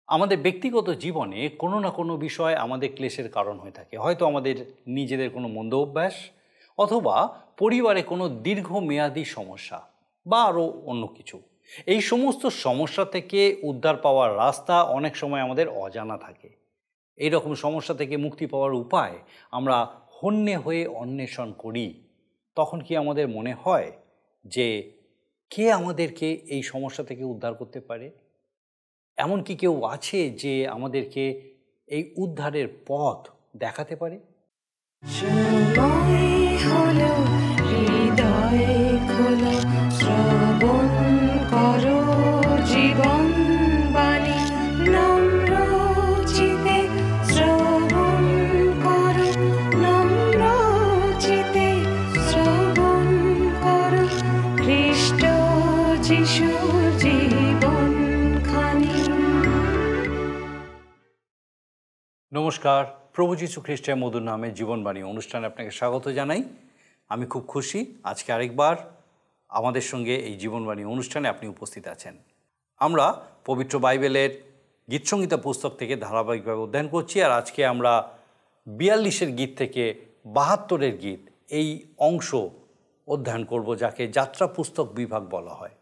আমাদের ব্যক্তিগত জীবনে কোনো না কোনো বিষয় আমাদের ক্লেশের কারণ হয়ে থাকে। হয়তো আমাদের নিজেদের কোনো মন্দ অভ্যাস, অথবা পরিবারে কোনো দীর্ঘমেয়াদী সমস্যা, বা আরও অন্য কিছু। এই সমস্ত সমস্যা থেকে উদ্ধার পাওয়ার রাস্তা অনেক সময় আমাদের অজানা থাকে। এই রকম সমস্যা থেকে মুক্তি পাওয়ার উপায় আমরা হন্যে হয়ে অন্বেষণ করি। তখন কি আমাদের মনে হয় যে কে আমাদেরকে এই সমস্যা থেকে উদ্ধার করতে পারে? এমন কি কেউ আছে যে আমাদেরকে এই উদ্ধারের পথ দেখাতে পারে? সময় হলো হৃদয় খোলো, শ্রবণ করো জীবন বাণী, নম্র চিতে শ্রবণ করো, নম্র চিতে শ্রবণ করো, খ্রিস্ট যিশুর জীবন খানি। নমস্কার, প্রভু যীশু খ্রিস্টের মধুর নামে জীবনবাণী অনুষ্ঠানে আপনাকে স্বাগত জানাই। আমি খুব খুশি আজকে আরেকবার আমাদের সঙ্গে এই জীবনবাণী অনুষ্ঠানে আপনি উপস্থিত আছেন। আমরা পবিত্র বাইবেলের গীতসংহিতা পুস্তক থেকে ধারাবাহিকভাবে অধ্যয়ন করছি, আর আজকে আমরা 42 গীত থেকে 72 গীত এই অংশ অধ্যয়ন করব, যাকে যাত্রা পুস্তক বিভাগ বলা হয়।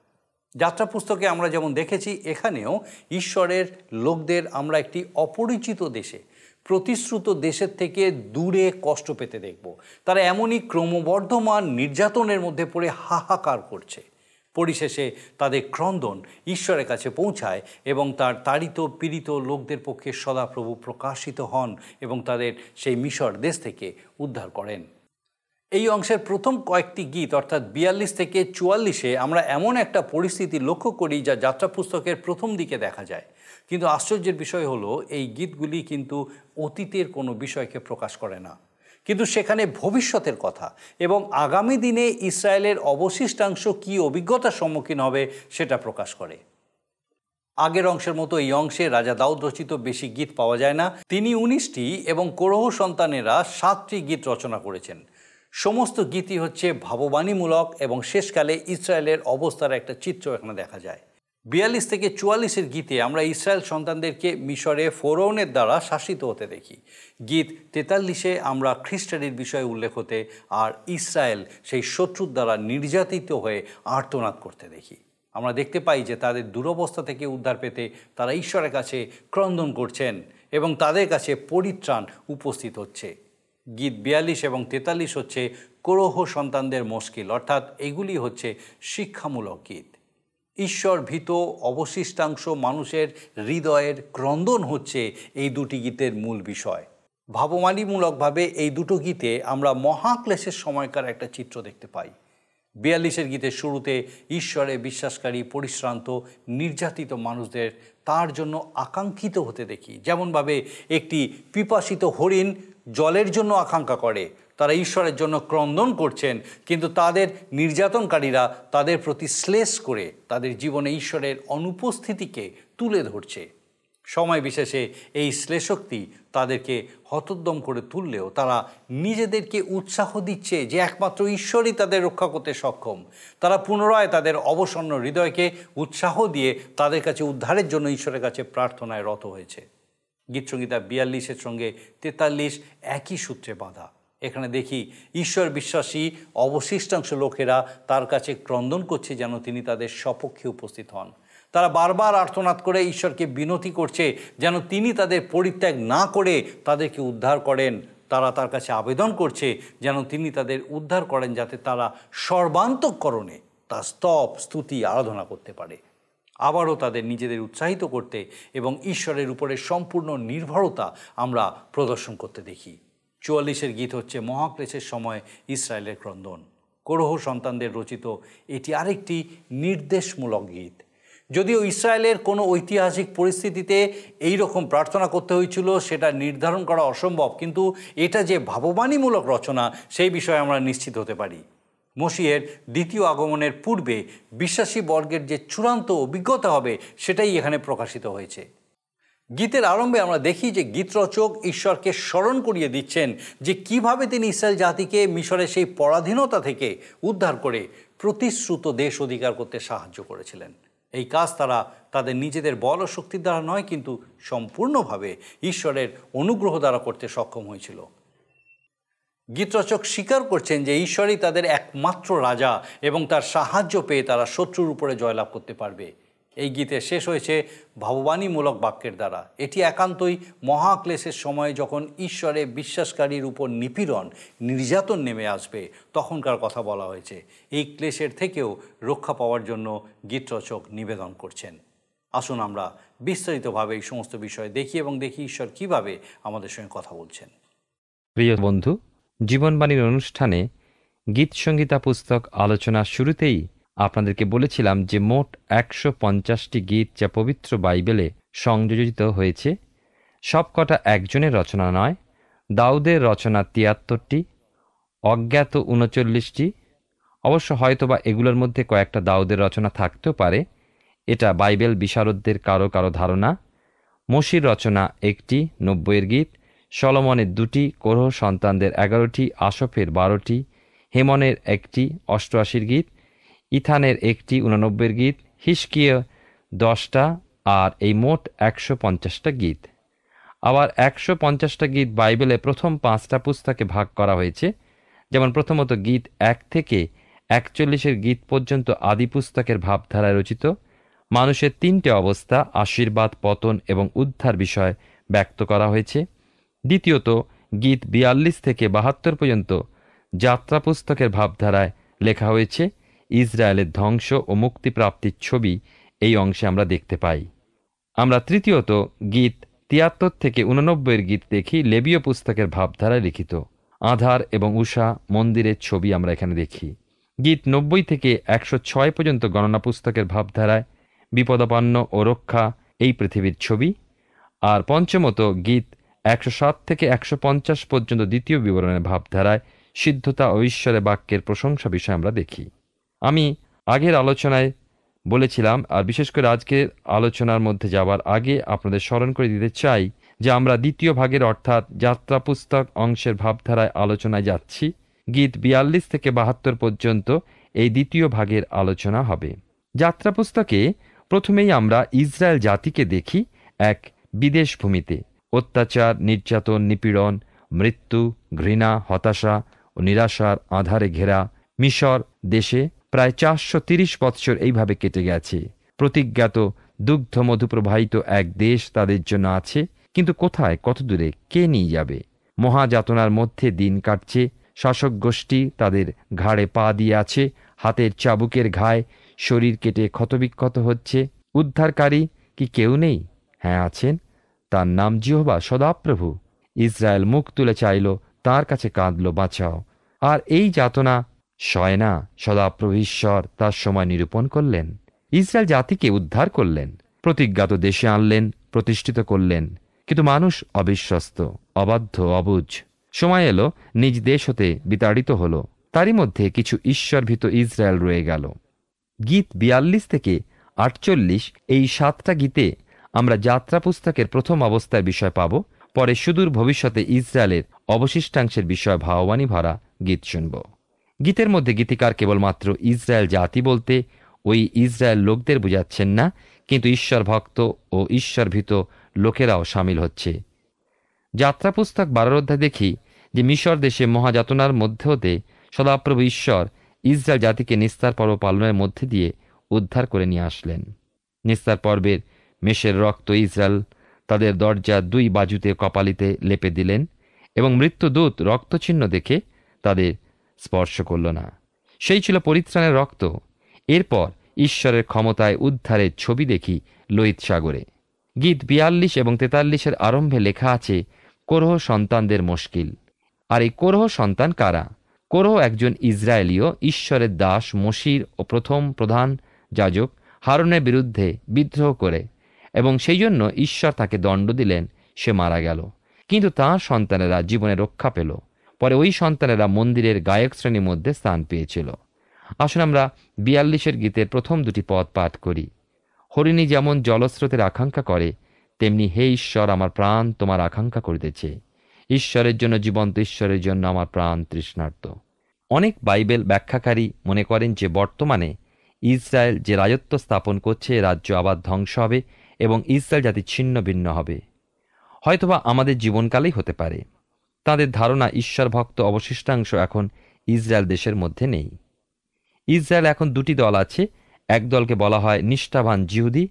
যাত্রা পুস্তকে আমরা যেমন দেখেছি, এখানেও ঈশ্বরের লোকদের আমরা একটি অপরিচিত দেশে, প্রতিশ্রুত দেশের থেকে দূরে কষ্ট পেতে দেখব। তারা এমনই ক্রমবর্ধমান নির্যাতনের মধ্যে পড়ে হাহাকার করছে। পরিশেষে তাদের ক্রন্দন ঈশ্বরের কাছে পৌঁছায় এবং তার তাড়িত পীড়িত লোকদের পক্ষে সদাপ্রভু প্রকাশিত হন এবং তাদের সেই মিশর দেশ থেকে উদ্ধার করেন। এই অংশের প্রথম কয়েকটি গীত অর্থাৎ 42 থেকে 44 আমরা এমন একটা পরিস্থিতি লক্ষ্য করি যা যাত্রা পুস্তকের প্রথম দিকে দেখা যায়। কিন্তু আশ্চর্যের বিষয় হলো, এই গীতগুলি কিন্তু অতীতের কোনো বিষয়কে প্রকাশ করে না, কিন্তু সেখানে ভবিষ্যতের কথা এবং আগামী দিনে ইসরায়েলের অবশিষ্টাংশ কী অভিজ্ঞতার সম্মুখীন হবে সেটা প্রকাশ করে। আগের অংশের মতো এই অংশে রাজা দাউদ রচিত বেশি গীত পাওয়া যায় না। তিনি 19টি এবং কোরহ সন্তানেরা 7টি গীত রচনা করেছেন। সমস্ত গীতই হচ্ছে ভাববাণীমূলক এবং শেষকালে ইসরায়েলের অবস্থার একটা চিত্র এখানে দেখা যায়। 42 থেকে 44 গীতে আমরা ইসরায়েল সন্তানদেরকে মিশরে ফোরাউনের দ্বারা শাসিত হতে দেখি। গীত 43 আমরা খ্রিস্টানির বিষয়ে উল্লেখ হতে আর ইসরায়েল সেই শত্রুর দ্বারা নির্যাতিত হয়ে আর্তনাদ করতে দেখি। আমরা দেখতে পাই যে তাদের দুরবস্থা থেকে উদ্ধার পেতে তারা ঈশ্বরের কাছে ক্রন্দন করছেন এবং তাদের কাছে পরিত্রাণ উপস্থিত হচ্ছে। গীত 42 এবং 43 হচ্ছে কোরহ সন্তানদের মুশকিল, অর্থাৎ এগুলি হচ্ছে শিক্ষামূলক গীত। ঈশ্বর ভীত অবশিষ্টাংশ মানুষের হৃদয়ের ক্রন্দন হচ্ছে এই দুটি গীতের মূল বিষয়। ভাববাণীমূলকভাবে এই দুটো গীতে আমরা মহাক্লেশের সময়কার একটা চিত্র দেখতে পাই। 42 গীতের শুরুতে ঈশ্বরে বিশ্বাসকারী পরিশ্রান্ত নির্যাতিত মানুষদের তার জন্য আকাঙ্ক্ষিত হতে দেখি। যেমনভাবে একটি পিপাসিত হরিণ জলের জন্য আকাঙ্ক্ষা করে, তারা ঈশ্বরের জন্য ক্রন্দন করছেন, কিন্তু তাদের নির্যাতনকারীরা তাদের প্রতি শ্লেষ করে তাদের জীবনে ঈশ্বরের অনুপস্থিতিকে তুলে ধরছে। সময় বিশেষে এই শ্লেষোক্তি তাদেরকে হতোদ্যম করে তুললেও তারা নিজেদেরকে উৎসাহ দিচ্ছে যে একমাত্র ঈশ্বরই তাদের রক্ষা করতে সক্ষম। তারা পুনরায় তাদের অবসন্ন হৃদয়কে উৎসাহ দিয়ে তাদের কাছে উদ্ধারের জন্য ঈশ্বরের কাছে প্রার্থনায় রত হয়েছে। গীতসংহিতা 42 সঙ্গে 43 একই সূত্রে বাঁধা। এখানে দেখি ঈশ্বর বিশ্বাসী অবশিষ্টাংশ লোকেরা তার কাছে ক্রন্দন করছে যেন তিনি তাদের সপক্ষে উপস্থিত হন। তারা বারবার আর্তনাদ করে ঈশ্বরকে বিনতি করছে যেন তিনি তাদের পরিত্যাগ না করে তাদেরকে উদ্ধার করেন। তারা তার কাছে আবেদন করছে যেন তিনি তাদের উদ্ধার করেন, যাতে তারা সর্বান্তঃকরণে তার স্তব স্তুতি আরাধনা করতে পারে। আবারও তাদের নিজেদের উৎসাহিত করতে এবং ঈশ্বরের উপরে সম্পূর্ণ নির্ভরতা আমরা প্রদর্শন করতে দেখি। 44 গীত হচ্ছে মহাক্লেশের সময় ইসরায়েলের ক্রন্দন। কোরহ সন্তানদের রচিত এটি আরেকটি নির্দেশমূলক গীত। যদিও ইসরায়েলের কোনো ঐতিহাসিক পরিস্থিতিতে এই রকম প্রার্থনা করতে হয়েছিল সেটা নির্ধারণ করা অসম্ভব, কিন্তু এটা যে ভাববাণীমূলক রচনা সেই বিষয়ে আমরা নিশ্চিত হতে পারি। মসিহের দ্বিতীয় আগমনের পূর্বে বিশ্বাসী বর্গের যে চূড়ান্ত অভিজ্ঞতা হবে সেটাই এখানে প্রকাশিত হয়েছে। গীতের আরম্ভে আমরা দেখি যে গীতরচক ঈশ্বরকে স্মরণ করিয়ে দিচ্ছেন যে কিভাবে তিনি ইসরায়েল জাতিকে মিশরের সেই পরাধীনতা থেকে উদ্ধার করে প্রতিশ্রুত দেশ অধিকার করতে সাহায্য করেছিলেন। এই কাজ তারা তাদের নিজেদের বল ও শক্তির দ্বারা নয়, কিন্তু সম্পূর্ণভাবে ঈশ্বরের অনুগ্রহ দ্বারা করতে সক্ষম হয়েছিল। গীতরচক স্বীকার করছেন যে ঈশ্বরই তাদের একমাত্র রাজা এবং তার সাহায্য পেয়ে তারা শত্রুর উপরে জয়লাভ করতে পারবে। এই গীতে শেষ হয়েছে ভাববাণীমূলক বাক্যের দ্বারা। এটি একান্তই মহাক্লেশের সময় যখন ঈশ্বরে বিশ্বাসকারীর উপর নিপীড়ন, নির্যাতন নেমে আসবে তখনকার কথা বলা হয়েছে। এই ক্লেশের থেকেও রক্ষা পাওয়ার জন্য গীতরচক নিবেদন করছেন। আসুন আমরা বিস্তারিতভাবে এই সমস্ত বিষয় দেখি এবং দেখি ঈশ্বর কিভাবে আমাদের সঙ্গে কথা বলছেন। প্রিয় বন্ধু, জীবনবাণীর অনুষ্ঠানে গীত সংহিতা পুস্তক আলোচনার শুরুতেই আপনাদেরকে বলেছিলাম যে মোট 150টি গীত যা পবিত্র বাইবেলে সংযোজিত হয়েছে, সবকটা একজনের রচনা নয়। দাউদের রচনা 73টি, অজ্ঞাত 39টি। অবশ্য হয়তোবা এগুলোর মধ্যে কয়েকটা দাউদের রচনা থাকতেও পারে, এটা বাইবেল বিশারদদের কারো কারো ধারণা। মসির রচনা 1টি, 90-এর গীত। সলোমনের 2টি, কোরহ সন্তানদের 11টি, আসফের 12টি, হেমনের 1টি, 88-র গীত, ইথানের 1টি, 89-এর গীত, হিজকিয়া 10টা, আর এই মোট 150টা গীত। আবার 150টা গীত বাইবেলে প্রথম 5টা পুস্তকে ভাগ করা হয়েছে। যেমন প্রথমত গীত 1 থেকে 41-এর গীত পর্যন্ত আদি পুস্তকের ভাবধারায় রচিত। মানুষের 3টে অবস্থা, আশীর্বাদ, পতন এবং উদ্ধার বিষয় ব্যক্ত করা হয়েছে। দ্বিতীয়ত গীত 42 থেকে 72 পর্যন্ত যাত্রা পুস্তকের ভাবধারায় লেখা হয়েছে। ইসরায়েলের ধ্বংস ও মুক্তিপ্রাপ্তির ছবি এই অংশে আমরা দেখতে পাই। আমরা তৃতীয়ত গীত 73 থেকে 89-এর গীত দেখি, লেবীয় পুস্তকের ভাবধারায় লিখিত। আধার এবং উষা মন্দিরের ছবি আমরা এখানে দেখি। গীত 90 থেকে 106 পর্যন্ত গণনা পুস্তকের ভাবধারায় বিপদাপন্ন ও রক্ষা এই পৃথিবীর ছবি। আর পঞ্চমত গীত 107 থেকে 150 পর্যন্ত দ্বিতীয় বিবরণের ভাবধারায় সিদ্ধতা ও ঈশ্বরের বাক্যের প্রশংসা বিষয় আমরা দেখি। আমি আগের আলোচনায় বলেছিলাম, আর বিশেষ করে আজকের আলোচনার মধ্যে যাবার আগে আপনাদের স্মরণ করে দিতে চাই যে আমরা দ্বিতীয় ভাগের অর্থাৎ যাত্রা পুস্তক অংশের ভাবধারায় আলোচনায় যাচ্ছি। গীত 42 থেকে 72 পর্যন্ত এই দ্বিতীয় ভাগের আলোচনা হবে। যাত্রা পুস্তকে প্রথমেই আমরা ইসরায়েল জাতিকে দেখি এক বিদেশ ভূমিতে। অত্যাচার, নির্যাতন, নিপীড়ন, মৃত্যু, ঘৃণা, হতাশা ও নিরাশার আঁধারে ঘেরা মিশর দেশে প্রায় 430 বৎসর এইভাবে কেটে গেছে। প্রতিজ্ঞাত দুগ্ধ মধু প্রবাহিত এক দেশ তাদের জন্য আছে, কিন্তু কোথায়, কত দূরে, কে নিয়ে যাবে? মহাযাতনার মধ্যে দিন কাটছে। শাসক গোষ্ঠী তাদের ঘাড়ে পা দিয়ে আছে, হাতের চাবুকের ঘায়ে শরীর কেটে ক্ষতবিক্ষত হচ্ছে। উদ্ধারকারী কি কেউ নেই? হ্যাঁ, আছেন। তার নাম জিহোবা সদাপ্রভু। ইসরায়েল মুখ তুলে চাইল, তার কাছে কাঁদল, বাঁচাও। আর এই যাতনা সয় না, সদাপ্রভু ঈশ্বর তার সময় নিরূপণ করলেন, ইসরায়েল জাতিকে উদ্ধার করলেন, প্রতিজ্ঞাত দেশে আনলেন, প্রতিষ্ঠিত করলেন। কিন্তু মানুষ অবিশ্বস্ত, অবাধ্য, অবুঝ। সময় এলো, নিজ দেশ হতে বিতাড়িত হল। তারই মধ্যে কিছু ঈশ্বরভীত ইসরায়েল রয়ে গেল। গীত 42 থেকে 48 এই 7টা গীতে আমরা যাত্রা পুস্তকের প্রথম অবস্থার বিষয় পাব। পরে সুদূর ভবিষ্যতে ইসরায়েলের অবশিষ্টাংশের বিষয় ভাববাণী ভরা গীত শুনব। গীতের মধ্যে গীতিকার কেবলমাত্র ইসরায়েল জাতি বলতে ওই ইসরায়েল লোকদের বোঝাচ্ছেন না, কিন্তু ঈশ্বর ভক্ত ও ঈশ্বরভীত লোকেরাও সামিল হচ্ছে। যাত্রা পুস্তক 12 অধ্যায় দেখি যে মিশর দেশে মহাযাতনার মধ্যে হতে সদাপ্রভু ঈশ্বর ইসরায়েল জাতিকে নিস্তার পর্ব পালনের মধ্যে দিয়ে উদ্ধার করে নিয়ে আসলেন। নিস্তার পর্বের মেষের রক্ত ইসরায়েল তাদের দরজা 2 বাজুতে কপালিতে লেপে দিলেন এবং মৃত্যুদূত রক্তচিহ্ন দেখে তাদের স্পর্শ করল না। সেই ছিল পরিত্রাণের রক্ত। এরপর ঈশ্বরের ক্ষমতায় উদ্ধারের ছবি দেখি লোহিত সাগরে। গীত 42 এবং 43-এর আরম্ভে লেখা আছে কোরহ সন্তানদের মুশকিল। আর এই কোরহ সন্তান কারা? কোরহ একজন ইসরায়েলীয় ঈশ্বরের দাস মশির ও প্রথম প্রধান যাজক হারনের বিরুদ্ধে বিদ্রোহ করে, এবং সেই জন্য ঈশ্বর তাকে দণ্ড দিলেন, সে মারা গেল। কিন্তু তাঁর সন্তানেরা জীবনে রক্ষা পেল। পরে ওই সন্তানেরা মন্দিরের গায়ক শ্রেণীর মধ্যে স্থান পেয়েছিল। আসুন আমরা 42-এর গীতের প্রথম 2টি পদ পাঠ করি। হরিণী যেমন জলস্রোতের আকাঙ্ক্ষা করে, তেমনি হে ঈশ্বর আমার প্রাণ তোমার আকাঙ্ক্ষা করিতেছে। ঈশ্বরের জন্য, জীবন্ত ঈশ্বরের জন্য আমার প্রাণ তৃষ্ণার্ত। অনেক বাইবেল ব্যাখ্যাকারী মনে করেন যে বর্তমানে ইসরায়েল যে রাজত্ব স্থাপন করছে এ রাজ্য আবার ধ্বংস হবে এবং ইসরায়েল জাতি ছিন্ন ভিন্ন হবে। হয়তোবা আমাদের জীবনকালেই হতে পারে। তাদের ধারণা ঈশ্বর ভক্ত অবশিষ্টাংশ এখন ইসরায়েল দেশের মধ্যে নেই। ইসরায়েল এখন দুটি দল আছে। এক দলকে বলা হয় নিষ্ঠাবান জিহুদি,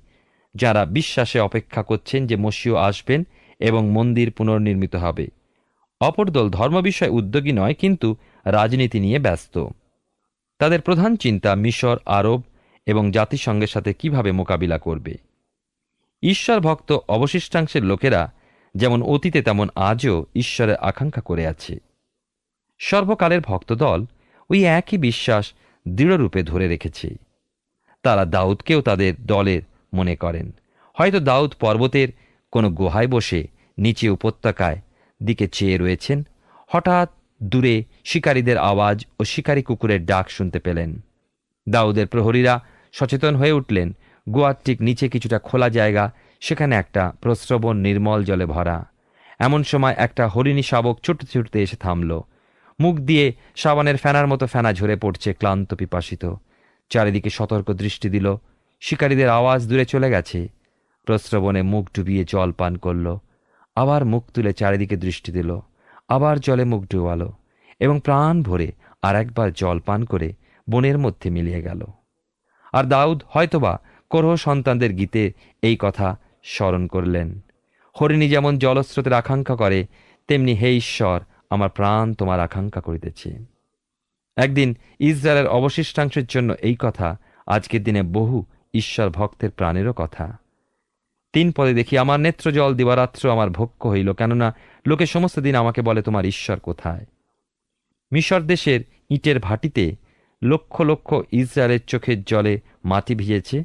যারা বিশ্বাসে অপেক্ষা করছেন যে মসিহ আসবেন এবং মন্দির পুনর্নির্মিত হবে। অপর দল ধর্ম বিষয়ে উদ্যোগী নয়, কিন্তু রাজনীতি নিয়ে ব্যস্ত। তাদের প্রধান চিন্তা মিশর, আরব এবং জাতিসংঘের সাথে কিভাবে মোকাবিলা করবে। ঈশ্বর ভক্ত অবশিষ্টাংশের লোকেরা যেমন অতীতে তেমন আজও ঈশ্বরের আকাঙ্ক্ষা করে আছে। সর্বকালের ভক্তদল ওই একই বিশ্বাস দৃঢ়রূপে ধরে রেখেছে। তারা দাউদকেও তাদের দলের মনে করেন। হয়তো দাউদ পর্বতের কোনো গুহায় বসে নিচে উপত্যকায় দিকে চেয়ে রয়েছেন। হঠাৎ দূরে শিকারীদের আওয়াজ ও শিকারী কুকুরের ডাক শুনতে পেলেন। দাউদের প্রহরীরা সচেতন হয়ে উঠলেন। গুহার ঠিক নিচে কিছুটা খোলা জায়গা, সেখানে একটা প্রস্রবণ নির্মল জলে ভরা। এমন সময় একটা হরিণী শাবক ছুটতে ছুটতে এসে থামল। মুখ দিয়ে সাবানের ফেনার মতো ফেনা ঝরে পড়ছে, ক্লান্ত পিপাসিত। চারিদিকে সতর্ক দৃষ্টি দিল। শিকারীদের আওয়াজ দূরে চলে গেছে। প্রস্রবণে মুখ ডুবিয়ে জল পান করল। আবার মুখ তুলে চারিদিকে দৃষ্টি দিল। আবার জলে মুখ ডুবাল এবং প্রাণ ভরে আর একবার জল পান করে বনের মধ্যে মিলিয়ে গেল। আর দাউদ হয়তোবা করহ সন্তানদের গীতে এই কথা স্মরণ করলেন। হরিণী যেমন জলস্রোতের আকাঙ্ক্ষা করে, তেমনি হে ঈশ্বর, আমার প্রাণ তোমার আকাঙ্ক্ষা করিতেছে। একদিন ইসরায়েলের অবশিষ্টাংশের জন্য এই কথা আজকের দিনে বহু ঈশ্বর ভক্তের প্রাণেরও কথা। 3 পদে দেখি, আমার নেত্র জল দিবারাত্র আমার ভক্ষ হইল, কেননা লোকে সমস্ত দিন আমাকে বলে তোমার ঈশ্বর কোথায়। মিশর দেশের ইটের ভাটিতে লক্ষ লক্ষ ইসরায়েলের চোখের জলে মাটি ভিজেছে।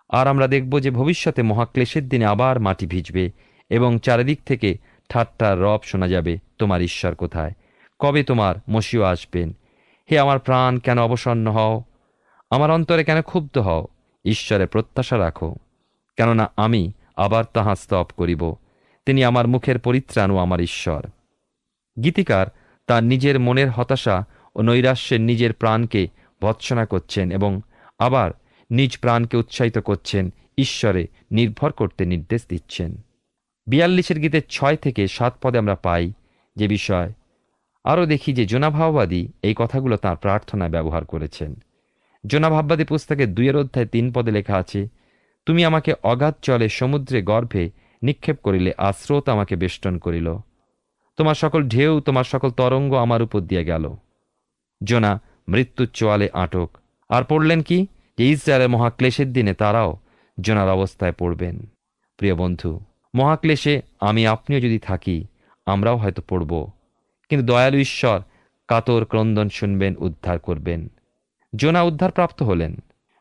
আর আমরা দেখব যে ভবিষ্যতে মহাক্লেশের দিনে আবার মাটি ভিজবে এবং চারিদিক থেকে ঠাট্টার রব শোনা যাবে, তোমার ঈশ্বর কোথায়, কবে তোমার মসিহ আসবেন। হে আমার প্রাণ, কেন অবসন্ন হও, আমার অন্তরে কেন ক্ষুব্ধ হও। ঈশ্বরে প্রত্যাশা রাখো, কেননা আমি আবার তাহা স্তব করিব। তিনি আমার মুখের পরিত্রাণ ও আমার ঈশ্বর। গীতিকার তার নিজের মনের হতাশা ও নৈরাশ্যের নিজের প্রাণকে ভৎসনা করছেন এবং আবার নিজ প্রাণকে উৎসাহিত করছেন, ঈশ্বরে নির্ভর করতে নির্দেশ দিচ্ছেন। 42 গীতের 6 থেকে 7 পদে আমরা পাই যে বিষয়। আরও দেখি যে জোনাভাববাদী এই কথাগুলো তাঁর প্রার্থনায় ব্যবহার করেছেন। জোনাভাববাদী পুস্তকের 2 অধ্যায় 3 পদে লেখা আছে, তুমি আমাকে অগাধ জলে সমুদ্রে গর্ভে নিক্ষেপ করিলে, আর স্রোত আমাকে বেষ্টন করিল। তোমার সকল ঢেউ, তোমার সকল তরঙ্গ আমার উপর দিয়ে গেল। জোনা মৃত্যুর চোয়ালে আটক। আর পড়লেন কি, যে ইসরায়েলের মহাক্লেশের দিনে তারাও জোনার অবস্থায় পড়বেন। প্রিয় বন্ধু, মহাক্লেশে আমি আপনিও যদি থাকি, আমরাও হয়তো পড়ব, কিন্তু দয়ালু ঈশ্বর কাতর ক্রন্দন শুনবেন, উদ্ধার করবেন। জোনা উদ্ধারপ্রাপ্ত হলেন।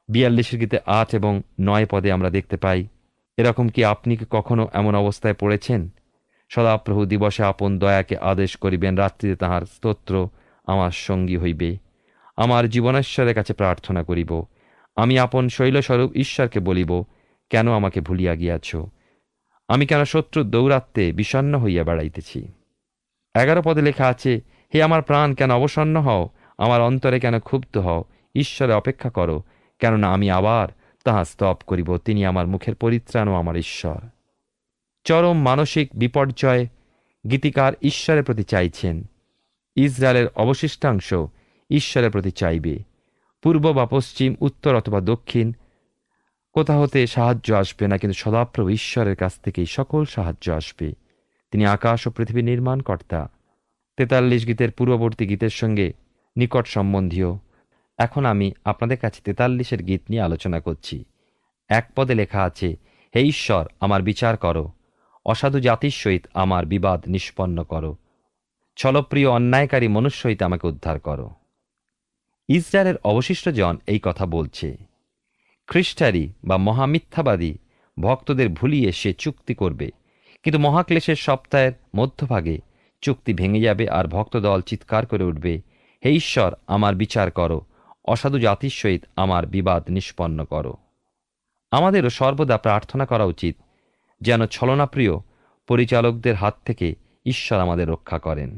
42 গীতে 8 এবং 9 পদে আমরা দেখতে পাই, এরকম কি আপনি কি কখনো এমন অবস্থায় পড়েছেন? সদাপ্রভু দিবসে আপন দয়াকে আদেশ করিবেন, রাত্রিতে তাহার স্তোত্র আমার সঙ্গী হইবে। আমার জীবনেশ্বরের কাছে প্রার্থনা করিব। আমি আপন শৈলস্বরূপ ঈশ্বরকে বলিব, কেন আমাকে ভুলিয়া গিয়াছ? আমি কেন শত্রুর দৌরাত্মে বিষণ্ণ হইয়া বেড়াইতেছি? 11 পদে লেখা আছে, হে আমার প্রাণ, কেন অবসন্ন হও, আমার অন্তরে কেন ক্ষুব্ধ হও? ঈশ্বরে অপেক্ষা করো, কেননা আমি আবার তাহা স্তব করিব। তিনি আমার মুখের পরিত্রাণ ও আমার ঈশ্বর। চরম মানসিক বিপর্যয় গীতিকার ঈশ্বরের প্রতি চাইছেন। ইসরায়েলের অবশিষ্টাংশ ঈশ্বরের প্রতি চাইবে। পূর্ব বা পশ্চিম, উত্তর অথবা দক্ষিণ, কোথা হতে সাহায্য আসবে না, কিন্তু সদাপ্রভু ঈশ্বরের কাছ থেকেই সকল সাহায্য আসবে। তিনি আকাশ ও পৃথিবী নির্মাণকর্তা। 43 গীতের পূর্ববর্তী গীতের সঙ্গে নিকট সম্বন্ধীয়। এখন আমি আপনাদের কাছে 43 গীত নিয়ে আলোচনা করছি। 1 পদে লেখা আছে, হে ঈশ্বর, আমার বিচার করো, অসাধু জাতির সহিত আমার বিবাদ নিষ্পন্ন করো, ছলপ্রিয় অন্যায়কারী মনুষ্য হইতে আমাকে উদ্ধার করো। ইসরায়েলের অবশিষ্ট জন এই কথা বলছে। খ্রিস্টারি বা মহামিথ্যাবাদী ভক্তদের ভুলিয়ে সে চুক্তি করবে, কিন্তু মহাক্লেশের সপ্তাহের মধ্যভাগে চুক্তি ভেঙে যাবে আর ভক্তদল চিৎকার করে উঠবে, হে ঈশ্বর, আমার বিচার করো, অসাধু জাতির সহিত আমার বিবাদ নিষ্পন্ন করো। আমাদেরও সর্বদা প্রার্থনা করা উচিত যেন ছলনাপ্রিয় পরিচালকদের হাত থেকে ঈশ্বর আমাদের রক্ষা করেন।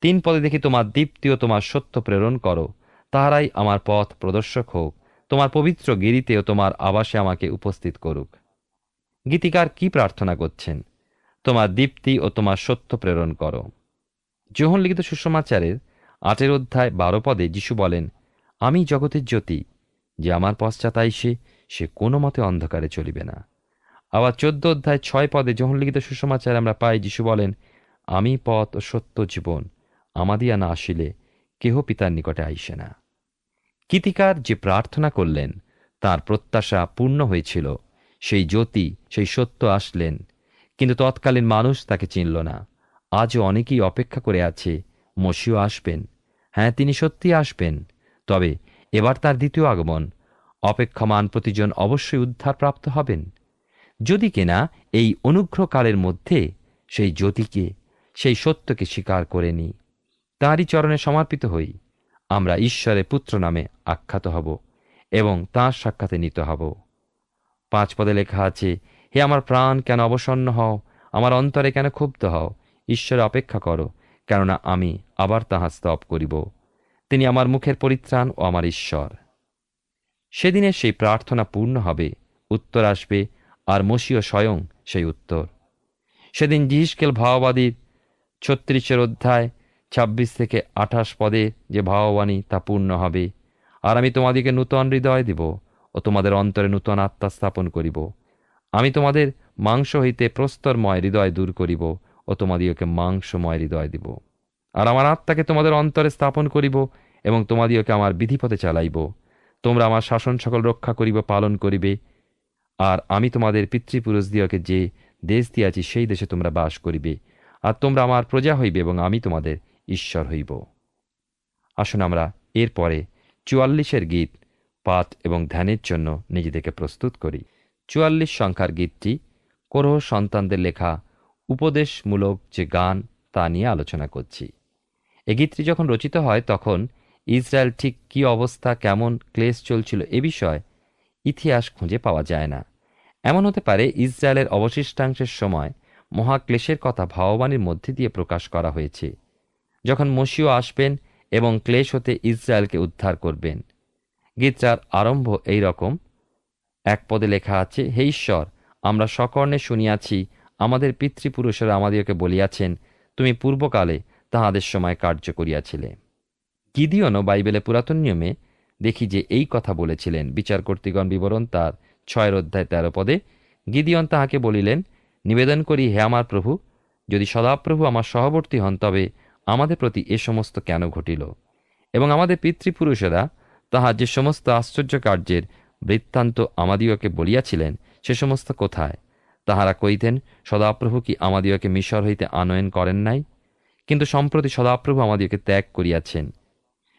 3 পদে দেখি, তোমার দীপ্তি ও তোমার সত্য প্রেরণ করো, তাহারাই আমার পথ প্রদর্শক হোক, তোমার পবিত্র গিরিতে ও তোমার আবাসে আমাকে উপস্থিত করুক। গীতিকার কি প্রার্থনা করছেন? তোমার দীপ্তি ও তোমার সত্য প্রেরণ করো। যোহন লিখিত সুসমাচারের 8 অধ্যায় 12 পদে যিশু বলেন, আমি জগতের জ্যোতি, যে আমার পশ্চাৎ আইসে সে কোনো মতে অন্ধকারে চলিবে না। আবার 14 অধ্যায় 6 পদে যোহন লিখিত সুসমাচারে আমরা পাই যিশু বলেন, আমি পথ ও সত্য জীবন, আমাদিয়া না আসিলে কেহ পিতার নিকটে আইসে না। গীতিকার যে প্রার্থনা করলেন তার প্রত্যাশা পূর্ণ হয়েছিল। সেই জ্যোতি, সেই সত্য আসলেন, কিন্তু তৎকালীন মানুষ তাকে চিনল না। আজও অনেকেই অপেক্ষা করে আছে মসিহ আসবেন। হ্যাঁ, তিনি সত্যি আসবেন, তবে এবার তার দ্বিতীয় আগমন। অপেক্ষমান প্রতিজন অবশ্যই উদ্ধারপ্রাপ্ত হবেন, যদি কিনা এই অনুগ্রহকালের মধ্যে সেই জ্যোতিকে, সেই সত্যকে স্বীকার করে নিই, তাঁরই চরণে সমর্পিত হই। আমরা ঈশ্বরের পুত্র নামে আখ্যাত হব এবং তাঁর সাক্ষাতে নিত হব। 5 পদে লেখা আছে, হে আমার প্রাণ, কেন অবসন্ন হও, আমার অন্তরে কেন ক্ষুব্ধ হও? ঈশ্বরে অপেক্ষা করো, কেননা আমি আবার তাঁহার স্তব করিব। তিনি আমার মুখের পরিত্রাণ ও আমার ঈশ্বর। সেদিনে সেই প্রার্থনা পূর্ণ হবে, উত্তর আসবে, আর মসিহ স্বয়ং সেই উত্তর। সেদিন যিহিজকেল ভাববাদীর 36 অধ্যায় 26 থেকে 28 পদে যে ভাববাণী তা পূর্ণ হবে। আর আমি তোমাদিকে নূতন হৃদয় দিব ও তোমাদের অন্তরে নূতন আত্মা স্থাপন করিব। আমি তোমাদের মাংস হইতে প্রস্তরময় হৃদয় দূর করিব ও তোমাদিওকে মাংসময় হৃদয় দিব। আর আমার আত্মাকে তোমাদের অন্তরে স্থাপন করিব এবং তোমাদিওকে আমার বিধিপথে চালাইব। তোমরা আমার শাসন সকল রক্ষা করিব, পালন করিবে। আর আমি তোমাদের পিতৃপুরুষদিওকে যে দেশ দিয়াছি সেই দেশে তোমরা বাস করিবে। আর তোমরা আমার প্রজা হইবে এবং আমি তোমাদের ঈশ্বর হইব। আসুন আমরা এরপরে 44 গীত পাঠ এবং ধ্যানের জন্য নিজেদেরকে প্রস্তুত করি। 44 সংখ্যার গীতটি কোরহ সন্তানদের লেখা উপদেশমূলক যে গান তা নিয়ে আলোচনা করছি। এই গীতটি যখন রচিত হয় তখন ইসরায়েল ঠিক কী অবস্থা, কেমন ক্লেশ চলছিল এ বিষয়ে ইতিহাস খুঁজে পাওয়া যায় না। এমন হতে পারে ইসরায়েলের অবশিষ্টাংশের সময় মহাক্লেশের কথা ভাববাণীর মধ্যে দিয়ে প্রকাশ করা হয়েছে, যখন মসিহ আসবেন এবং ক্লেশ হতে ইসরায়েলকে উদ্ধার করবেন। গীতটার আরম্ভ এই রকম। 1 পদে লেখা আছে, হে ঈশ্বর, আমরা সকর্ণে শুনিয়াছি, আমাদের পিতৃপুরুষেরা আমাদিওকে বলিয়াছেন, তুমি পূর্বকালে তাহাদের সময় কার্য করিয়াছিলে। গিদিয়নও বাইবেলে পুরাতন নিয়মে দেখি যে এই কথা বলেছিলেন। বিচারকর্তৃগণ বিবরণ তার 6 অধ্যায় 13 পদে গিদিয়ন তাহাকে বলিলেন, নিবেদন করি, হে আমার প্রভু, যদি সদাপ্রভু আমার সহবর্তী হন, তবে আমাদের প্রতি এ সমস্ত কেন ঘটিল? এবং আমাদের পিতৃপুরুষেরা তাহার যে সমস্ত আশ্চর্য কার্যের বৃত্তান্ত আমাদিওকে বলিয়াছিলেন, সে সমস্ত কোথায়? তাহারা কইতেন, সদাপ্রভু কি আমাদিওকে মিশর হইতে আনয়ন করেন নাই? কিন্তু সম্প্রতি সদাপ্রভু আমাদিওকে ত্যাগ করিয়াছেন,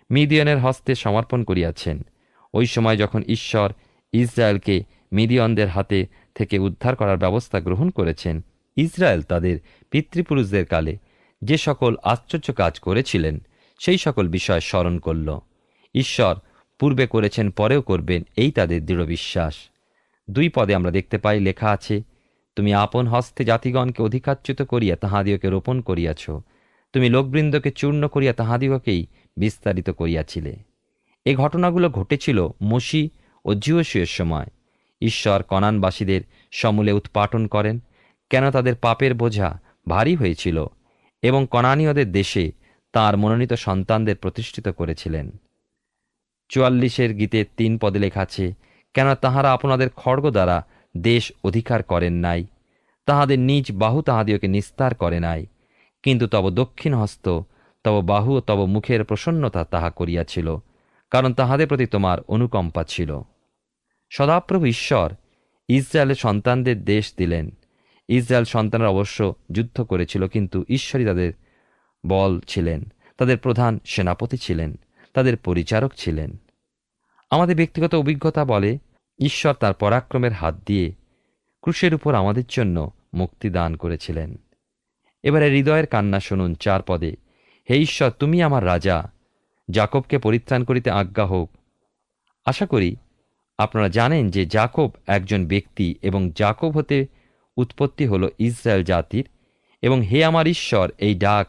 মিদিয়নের হস্তে সমর্পণ করিয়াছেন। ওই সময় যখন ঈশ্বর ইসরায়েলকে মিদিয়নদের হাতে থেকে উদ্ধার করার ব্যবস্থা গ্রহণ করেছেন, ইসরায়েল তাদের পিতৃপুরুষদের কালে যে সকল আশ্চর্য কাজ করেছিলেন সেই সকল বিষয় স্মরণ করল। ঈশ্বর পূর্বে করেছেন, পরেও করবেন, এই তাদের দৃঢ় বিশ্বাস। 2 পদে আমরা দেখতে পাই, লেখা আছে, তুমি আপন হস্তে জাতিগণকে অধিকারচ্যুত করিয়া তাহাদিওকে রোপণ করিয়াছ, তুমি লোকবৃন্দকে চূর্ণ করিয়া তাহাদিগকেই বিস্তারিত করিয়াছিলে। এই ঘটনাগুলো ঘটেছিল মসি ও জিওশীয়ের সময়। ঈশ্বর কনানবাসীদের সমূলে উৎপাটন করেন, কেন তাদের পাপের বোঝা ভারী হয়েছিল, এবং কনানীয়দের দেশে তাঁর মনোনীত সন্তানদের প্রতিষ্ঠিত করেছিলেন। 44 গীতের 3 পদে লেখা আছে, কেন তাহারা আপনাদের খড়গ দ্বারা দেশ অধিকার করেন নাই, তাহাদের নিজ বাহু তাহাদিওকে নিস্তার করে নাই, কিন্তু তব দক্ষিণ হস্ত, তব বাহু ও তব মুখের প্রসন্নতা তাহা করিয়াছিল, কারণ তাহাদের প্রতি তোমার অনুকম্পা ছিল। সদাপ্রভু ঈশ্বর ইসরায়েলের সন্তানদের দেশ দিলেন। ইসরায়েল সন্তানরা অবশ্য যুদ্ধ করেছিল, কিন্তু ঈশ্বরই তাদের বল ছিলেন, তাদের প্রধান সেনাপতি ছিলেন, তাদের পরিচারক ছিলেন। আমাদের ব্যক্তিগত অভিজ্ঞতা বলে, ঈশ্বর তার পরাক্রমের হাত দিয়ে ক্রুশের উপর আমাদের জন্য মুক্তি দান করেছিলেন। এবারে হৃদয়ের কান্না শুনুন 4 পদে, হে ঈশ্বর, তুমি আমার রাজা, যাকবকে পরিত্রাণ করিতে আজ্ঞা হোক। আশা করি আপনারা জানেন যে যাকব একজন ব্যক্তি এবং যাকব হতে উৎপত্তি হল ইসরায়েল জাতির, এবং হে আমার ঈশ্বর এই ডাক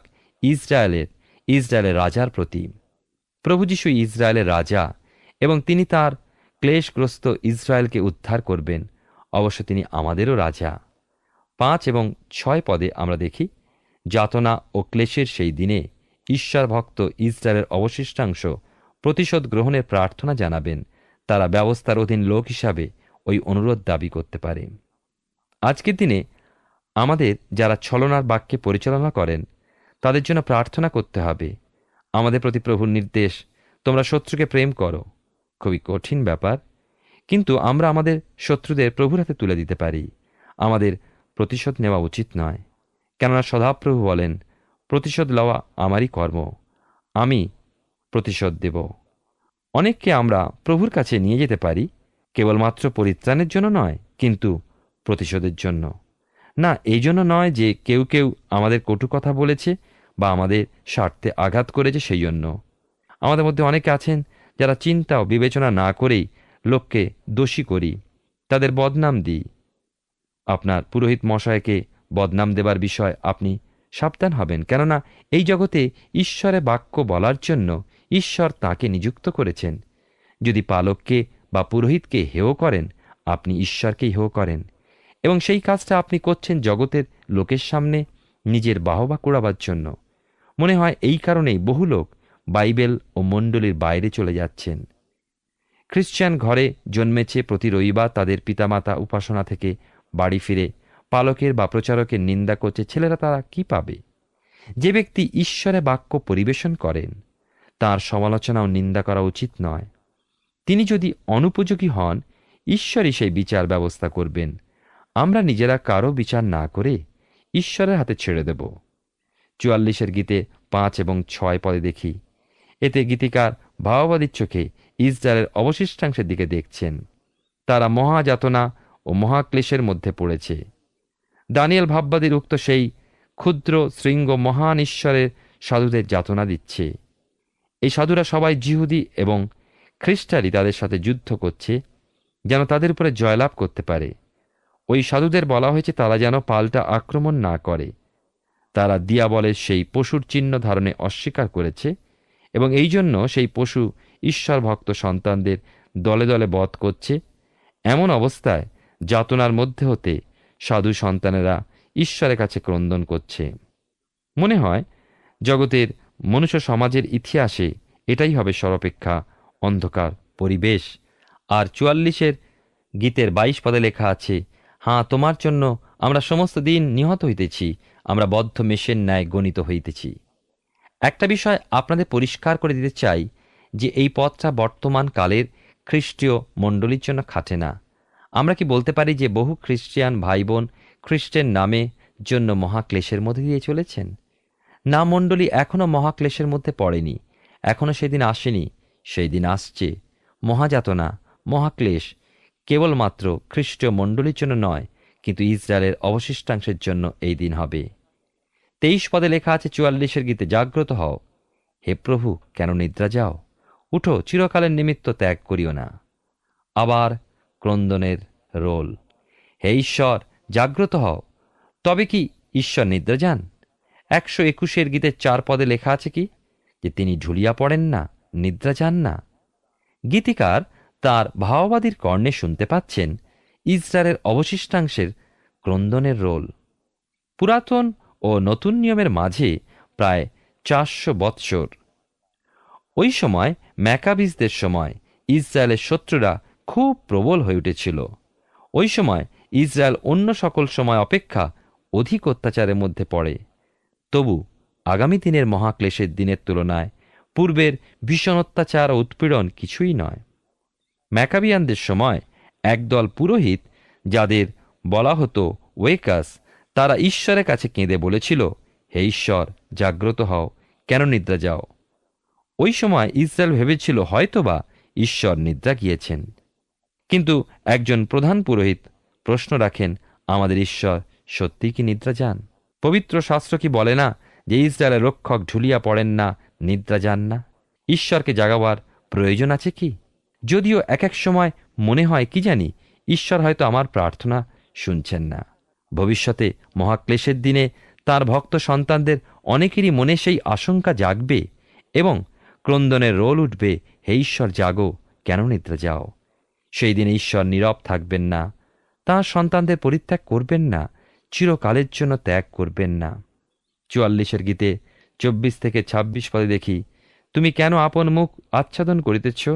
ইসরায়েলের রাজার প্রতি। প্রভু যীশু ইসরায়েলের রাজা এবং তিনি তার ক্লেশগ্রস্ত ইসরায়েলকে উদ্ধার করবেন। অবশ্য তিনি আমাদেরও রাজা। 5 এবং 6 পদে আমরা দেখি, যাতনা ও ক্লেশের সেই দিনে ঈশ্বর ভক্ত ইসরায়েলের অবশিষ্টাংশ প্রতিশোধ গ্রহণের প্রার্থনা জানাবেন। তারা ব্যবস্থার অধীন লোক হিসাবে ওই অনুরোধ দাবি করতে পারে। আজকের দিনে আমাদের যারা ছলনার বাক্যে পরিচালনা করেন তাদের জন্য প্রার্থনা করতে হবে। আমাদের প্রতি প্রভুর নির্দেশ, তোমরা শত্রুকে প্রেম করো। খুবই কঠিন ব্যাপার, কিন্তু আমরা আমাদের শত্রুদের প্রভুর হাতে তুলে দিতে পারি। আমাদের প্রতিশোধ নেওয়া উচিত নয়, কেননা সদাপ্রভু বলেন, প্রতিশোধ লওয়া আমারই কর্ম, আমি প্রতিশোধ দেব। অনেককে আমরা প্রভুর কাছে নিয়ে যেতে পারি কেবলমাত্র পরিত্রাণের জন্য নয়, কিন্তু প্রতিশোধের জন্য। না, এই জন্য নয় যে কেউ কেউ আমাদের কটু কথা বলেছে বা আমাদের স্বার্থে আঘাত করেছে সেই জন্য। আমাদের মধ্যে অনেকে আছেন যারা চিন্তা ও বিবেচনা না করেই লোককে দোষী করি, তাদের বদনাম দিই। আপনার পুরোহিত মশাইকে বদনাম দেবার বিষয় আপনি সাবধান হবেন, কেননা এই জগতে ঈশ্বরের বাক্য বলার জন্য ঈশ্বর তাকে নিযুক্ত করেছেন। যদি পালককে বা পুরোহিতকে হেয় করেন, আপনি ঈশ্বরকেই হেয় করেন, এবং সেই কাজটা আপনি করছেন জগতের লোকের সামনে নিজের বাহবা কুড়াবার জন্য। মনে হয় এই কারণেই বহু লোক বাইবেল ও মণ্ডলীর বাইরে চলে যাচ্ছেন। খ্রিস্টান ঘরে জন্মেছে, প্রতি রবিবার তাদের পিতামাতা উপাসনা থেকে বাড়ি ফিরে পালকের বা প্রচারকের নিন্দা করছে। ছেলেরা তারা কি পাবে? যে ব্যক্তি ঈশ্বরের বাক্য পরিবেশন করেন তার সমালোচনা ও নিন্দা করা উচিত নয়। তিনি যদি অনুপযোগী হন, ঈশ্বরই সেই বিচার ব্যবস্থা করবেন। আমরা নিজেরা কারো বিচার না করে ঈশ্বরের হাতে ছেড়ে দেব। 44 গীতে 5 এবং 6 পদে দেখি, এতে গীতিকার ভাববাদীর চোখে ইসরায়েলের অবশিষ্টাংশের দিকে দেখছেন। তারা মহাযাতনা ও মহাক্লেশের মধ্যে পড়েছে। দানিয়েল ভাববাদীর উক্ত সেই ক্ষুদ্র শৃঙ্গ মহান ঈশ্বরের সাধুদের যাতনা দিচ্ছে। এই সাধুরা সবাই জিহুদি এবং খ্রিস্টানই তাদের সাথে যুদ্ধ করছে যেন তাদের উপরে জয়লাভ করতে পারে। ওই সাধুদের বলা হয়েছে তারা যেন পাল্টা আক্রমণ না করে। তারা দিয়াবলের সেই পশুর চিহ্ন ধারণে অস্বীকার করেছে এবং এই জন্য সেই পশু ঈশ্বর ভক্ত সন্তানদের দলে দলে বধ করছে। এমন অবস্থায় যাতনার মধ্যে হতে সাধু সন্তানেরা ঈশ্বরের কাছে ক্রন্দন করছে। মনে হয় জগতের মনুষ্য সমাজের ইতিহাসে এটাই হবে সর্বাপেক্ষা অন্ধকার পরিবেশ। আর 44 গীতের 22 পদে লেখা আছে, হাঁ, তোমার জন্য আমরা সমস্ত দিন নিহত হইতেছি, আমরা বদ্ধ মেষের ন্যায় গণিত হইতেছি। একটা বিষয় আপনাদের পরিষ্কার করে দিতে চাই যে এই পথটা বর্তমান কালের খ্রিস্টীয় মণ্ডলীর জন্য খাটে না। আমরা কি বলতে পারি যে বহু খ্রিস্টিয়ান ভাই বোন খ্রিস্টের নামে জন্য মহাক্লেশের মধ্যে দিয়ে চলেছেন? না, মণ্ডলী এখনও মহাক্লেশের মধ্যে পড়েনি, এখনও সেদিন আসেনি। সেই দিন আসছে। মহাযাতনা, মহাক্লেশ কেবলমাত্র খ্রিস্টীয় মণ্ডলীর জন্য নয়, কিন্তু ইসরায়েলের অবশিষ্টাংশের জন্য এই দিন হবে। 23 পদে লেখা আছে 44 গীতে, জাগ্রত হও, হে প্রভু, কেন নিদ্রা যাও? উঠো, চিরকালের নিমিত্ত ত্যাগ করিও না। আবার ক্রন্দনের রোল। হে ঈশ্বর, জাগ্রত হও। তবে কি ঈশ্বর নিদ্রা যান? 121 গীতের 4 পদে লেখা আছে কি, যে তিনি ঝুলিয়া পড়েন না, নিদ্রা যান না। গীতিকার তার ভাববাদীর কর্ণে শুনতে পাচ্ছেন ইসরায়েলের অবশিষ্টাংশের ক্রন্দনের রোল। পুরাতন ও নতুন নিয়মের মাঝে প্রায় 400 বৎসর। ওই সময় ম্যাকাবিসদের সময় ইসরায়েলের শত্রুরা খুব প্রবল হয়ে উঠেছিল। ওই সময় ইসরায়েল অন্য সকল সময় অপেক্ষা অধিক অত্যাচারের মধ্যে পড়ে। তবু আগামী দিনের মহাক্লেশের দিনের তুলনায় পূর্বের ভীষণ অত্যাচার ও উৎপীড়ন কিছুই নয়। ম্যাকাবিয়ানদের সময় একদল পুরোহিত, যাদের বলা হতো ওয়েকাস, তারা ঈশ্বরের কাছে কেঁদে বলেছিল, হে ঈশ্বর, জাগ্রত হও, কেন নিদ্রা যাও? ওই সময় ইসরায়েল ভেবেছিল হয়তোবা ঈশ্বর নিদ্রা গিয়েছেন। কিন্তু একজন প্রধান পুরোহিত প্রশ্ন রাখেন, আমাদের ঈশ্বর সত্যিই কি নিদ্রা যান? পবিত্র শাস্ত্র কি বলে না যে ইসরায়েলের রক্ষক ঝুলিয়া পড়েন না, নিদ্রা যান না? ঈশ্বরকে জাগাবার প্রয়োজন আছে কি? যদিও এক এক সময় মনে হয় কি জানি ঈশ্বর হয়তো আমার প্রার্থনা শুনছেন না। ভবিষ্যতে মহাক্লেশের দিনে তার ভক্ত সন্তানদের অনেকেরই মনে সেই আশঙ্কা জাগবে এবং ক্রন্দনের রোল উঠবে, হে ঈশ্বর জাগো, কেন নিদ্রা যাও? সেই দিনে ঈশ্বর নীরব থাকবেন না, তাঁর সন্তানদের পরিত্যাগ করবেন না, চিরকালের জন্য ত্যাগ করবেন না। 44 গীতে 24-26 পদে দেখি, তুমি কেন আপন মুখ আচ্ছাদন করিতেছ?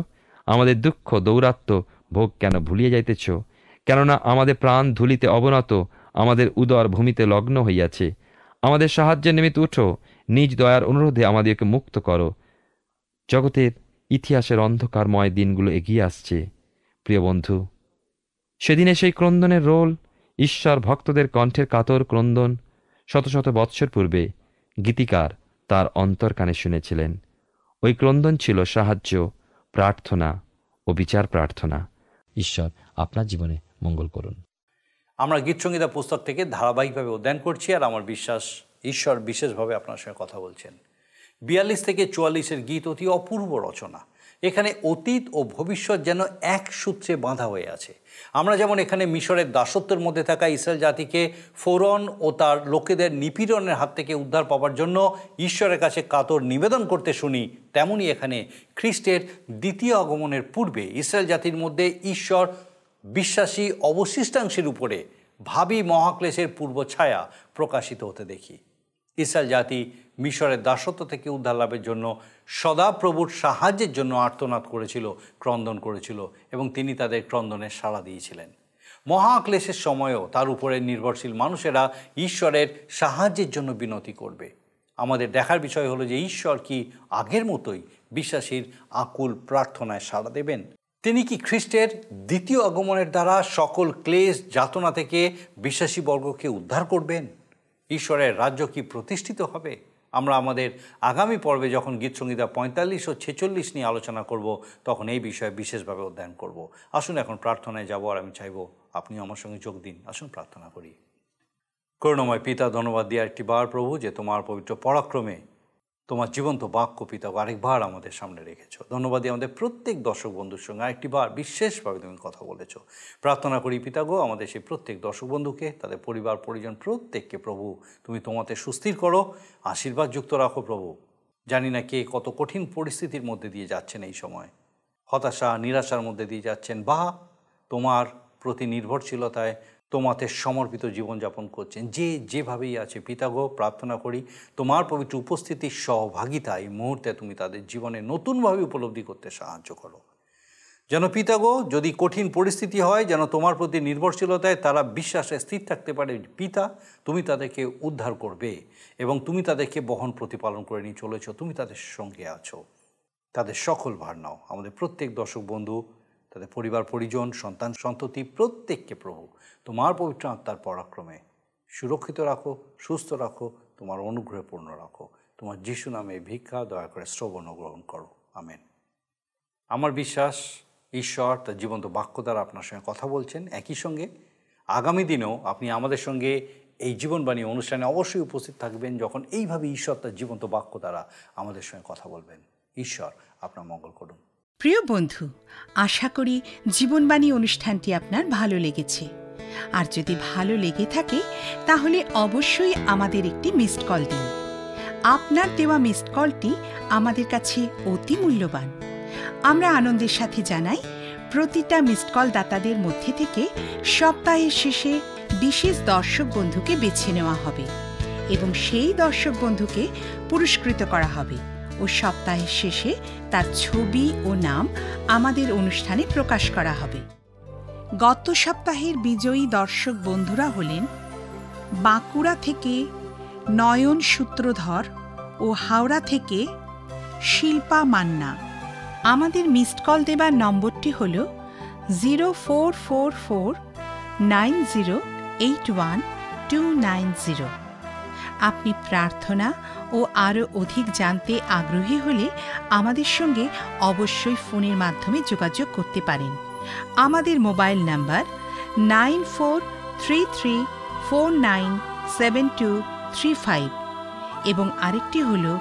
আমাদের দুঃখ দৌরাত্ম ভোগ কেন ভুলিয়া যাইতেছ? কেননা আমাদের প্রাণ ধুলিতে অবনত, আমাদের উদর ভূমিতে লগ্ন হইয়াছে। আমাদের সাহায্যের নিমিত্ত উঠো, নিজ দয়ার অনুরোধে আমাদেরকে মুক্ত করো। জগতের ইতিহাসের অন্ধকারময় দিনগুলো এগিয়ে আসছে। প্রিয় বন্ধু, সেদিনে সেই ক্রন্দনের রোল, ঈশ্বর ভক্তদের কণ্ঠের কাতর ক্রন্দন শত শত বৎসর পূর্বে গীতিকার তার অন্তর্কানে শুনেছিলেন। ওই ক্রন্দন ছিল সাহায্য, প্রার্থনা ও বিচার প্রার্থনা। ঈশ্বর আপনার জীবনে মঙ্গল করুন। আমরা গীতসংগীতা পুস্তক থেকে ধারাবাহিকভাবে অধ্যয়ন করছি, আর আমার বিশ্বাস ঈশ্বর বিশেষভাবে আপনার সঙ্গে কথা বলছেন। 42 থেকে 44 গীত অতি অপূর্ব রচনা। এখানে অতীত ও ভবিষ্যৎ যেন এক সূত্রে বাঁধা হয়ে আছে। আমরা যেমন এখানে মিশরের দাসত্বের মধ্যে থাকা ইসরায়েল জাতিকে ফোরন ও তার লোকেদের নিপীড়নের হাত থেকে উদ্ধার পাওয়ার জন্য ঈশ্বরের কাছে কাতর নিবেদন করতে শুনি, তেমনি এখানে খ্রিস্টের দ্বিতীয় আগমনের পূর্বে ইসরায়েল জাতির মধ্যে ঈশ্বর বিশ্বাসী অবশিষ্টাংশের উপরে ভাবী মহাক্লেশের পূর্ব ছায়া প্রকাশিত হতে দেখি। ইসরায়েল জাতি মিশরের দাসত্ব থেকে উদ্ধার লাভের জন্য সদাপ্রভুর সাহায্যের জন্য আর্তনাদ করেছিল, ক্রন্দন করেছিল, এবং তিনি তাদের ক্রন্দনের সাড়া দিয়েছিলেন। মহাক্লেশের সময়ও তার উপরে নির্ভরশীল মানুষেরা ঈশ্বরের সাহায্যের জন্য বিনতি করবে। আমাদের দেখার বিষয় হলো যে ঈশ্বর কি আগের মতোই বিশ্বাসীর আকুল প্রার্থনায় সাড়া দেবেন? তিনি কি খ্রিস্টের দ্বিতীয় আগমনের দ্বারা সকল ক্লেশ যাতনা থেকে বিশ্বাসী বর্গকে উদ্ধার করবেন? ঈশ্বরের রাজ্য কি প্রতিষ্ঠিত হবে? আমরা আমাদের আগামী পর্বে যখন গীতসংগীতা 45 ও 46 নিয়ে আলোচনা করব, তখন এই বিষয়ে বিশেষভাবে অধ্যয়ন করব। আসুন এখন প্রার্থনায় যাব, আর আমি চাইব আপনিও আমার সঙ্গে যোগ দিন। আসুন প্রার্থনা করি। করুণাময় পিতা, ধন্যবাদ দিয়ে একটি বার প্রভু যে তোমার পবিত্র পরাক্রমে তোমার জীবন্ত বাক্য পিতা আরেকবার আমাদের সামনে রেখেছ। ধন্যবাদ দিয়ে আমাদের প্রত্যেক দর্শক বন্ধুর সঙ্গে আরেকটি বার বিশেষভাবে তুমি কথা বলেছ। প্রার্থনা করি পিতা গো, আমাদের সেই প্রত্যেক দর্শক বন্ধুকে, তাদের পরিবার পরিজন প্রত্যেককে প্রভু তুমি তোমাতে সুস্থির করো, আশীর্বাদযুক্ত রাখো প্রভু। জানি না কে কত কঠিন পরিস্থিতির মধ্যে দিয়ে যাচ্ছেন এই সময়, হতাশা নিরাশার মধ্যে দিয়ে যাচ্ছেন, বা তোমার প্রতি নির্ভরশীলতায় তোমাতে সমর্পিত জীবনযাপন করছেন। যে যেভাবেই আছে পিতাগো, প্রার্থনা করি তোমার পবিত্র উপস্থিতির সহভাগিতা এই মুহূর্তে তুমি তাদের জীবনে নতুনভাবে উপলব্ধি করতে সাহায্য করো। যেন পিতাগো, যদি কঠিন পরিস্থিতি হয়, যেন তোমার প্রতি নির্ভরশীলতায় তারা বিশ্বাসে স্থির থাকতে পারে। পিতা, তুমি তাদেরকে উদ্ধার করবে এবং তুমি তাদেরকে বহন প্রতিপালন করে নিয়ে চলেছ। তুমি তাদের সঙ্গে আছো, তাদের সকল ভার নাও। আমাদের প্রত্যেক দর্শক বন্ধু, তাদের পরিবার পরিজন, সন্তান সন্ততি প্রত্যেককে প্রভু তোমার পবিত্র আত্মার পরাক্রমে সুরক্ষিত রাখো, সুস্থ রাখো, তোমার অনুগ্রহে পূর্ণ রাখো। তোমার যিশু নামে ভিক্ষা দয়া করে শ্রবণ ও গ্রহণ করো। আমেন। আমার বিশ্বাস ঈশ্বর তার জীবন্ত বাক্য দ্বারা আপনার সঙ্গে কথা বলছেন। একই সঙ্গে আগামী দিনেও আপনি আমাদের সঙ্গে এই জীবনবাণী অনুষ্ঠানে অবশ্যই উপস্থিত থাকবেন, যখন এইভাবে ঈশ্বর তার জীবন্ত বাক্য দ্বারা আমাদের সঙ্গে কথা বলবেন। ঈশ্বর আপনার মঙ্গল করুন। প্রিয় বন্ধু, আশা করি জীবনবাণী অনুষ্ঠানটি আপনার ভালো লেগেছে। আর যদি ভালো লেগে থাকে তাহলে অবশ্যই আমাদের একটি মিসড কল দিন। আপনার দেওয়া মিসড কলটি আমাদের কাছে অতি মূল্যবান। আমরা আনন্দের সাথে জানাই, প্রতিটা মিসড কল দাতাদের মধ্যে থেকে সপ্তাহের শেষে বিশেষ দর্শক বন্ধুকে বেছে নেওয়া হবে এবং সেই দর্শক বন্ধুকে পুরস্কৃত করা হবে ও সপ্তাহের শেষে তার ছবি ও নাম আমাদের অনুষ্ঠানে প্রকাশ করা হবে। গত সপ্তাহের বিজয়ী দর্শক বন্ধুরা হলেন বাঁকুড়া থেকে নয়ন সূত্রধর ও হাওড়া থেকে শিল্পা মান্না। আমাদের মিসড কল দেবার নম্বরটি হল 04449081 আপনি প্রার্থনা ও আরও অধিক জানতে আগ্রহী হলে আমাদের সঙ্গে অবশ্যই ফোনের মাধ্যমে যোগাযোগ করতে পারেন। আমাদের মোবাইল নাম্বার 9433497235 এবং আরেকটি হল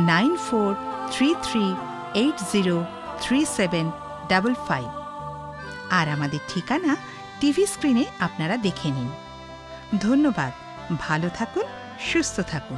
9433803755। আর আমাদের ঠিকানা টিভি স্ক্রিনে আপনারা দেখে নিন। ধন্যবাদ। ভালো থাকুন, সুস্থ থাকুন।